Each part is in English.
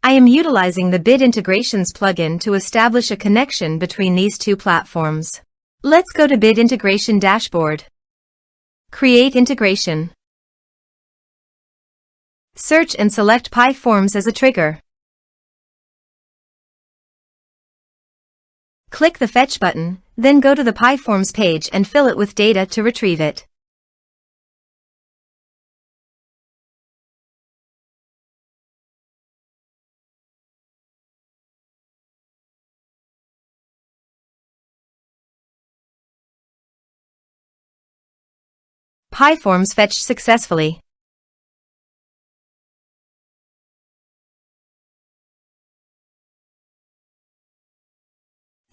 I am utilizing the Bit Integrations plugin to establish a connection between these two platforms. Let's go to Bit Integration Dashboard. Create integration. Search and select PyForms as a trigger. Click the Fetch button, then go to the PyForms page and fill it with data to retrieve it. PyForms fetched successfully.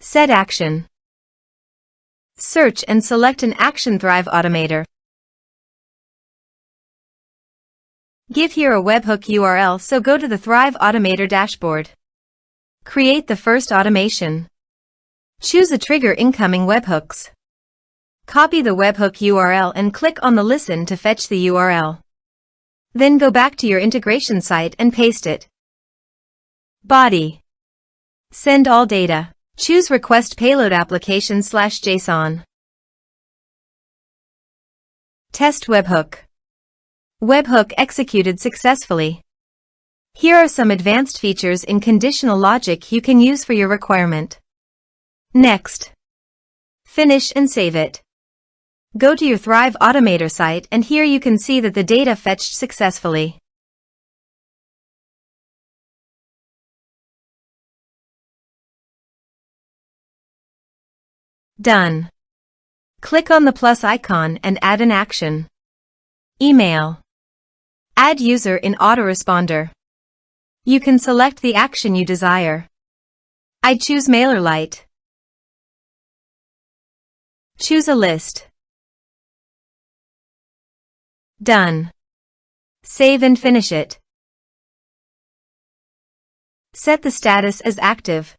Set action. Search and select an action Thrive Automator. Give here a webhook URL, so go to the Thrive Automator dashboard. Create the first automation. Choose a trigger incoming webhooks. Copy the webhook URL and click on the Listen to fetch the URL. Then go back to your integration site and paste it. Body. Send all data. Choose Request Payload Application/JSON. Test webhook. Webhook executed successfully. Here are some advanced features in conditional logic you can use for your requirement. Next. Finish and save it. Go to your Thrive Automator site and here you can see that the data fetched successfully. Done. Click on the plus icon and add an action. Email. Add user in autoresponder. You can select the action you desire. I choose MailerLite. Choose a list. Done. Save and finish it. Set the status as active.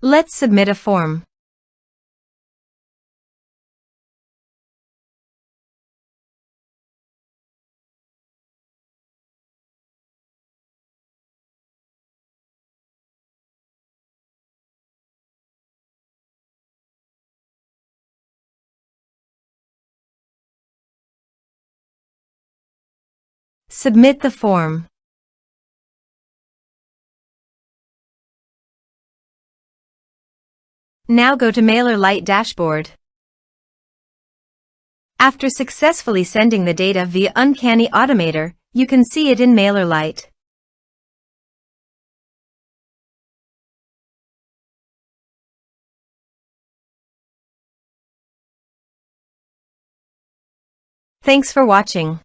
Let's submit a form. Submit the form. Now go to MailerLite dashboard. After successfully sending the data via Uncanny Automator, you can see it in MailerLite. Thanks for watching.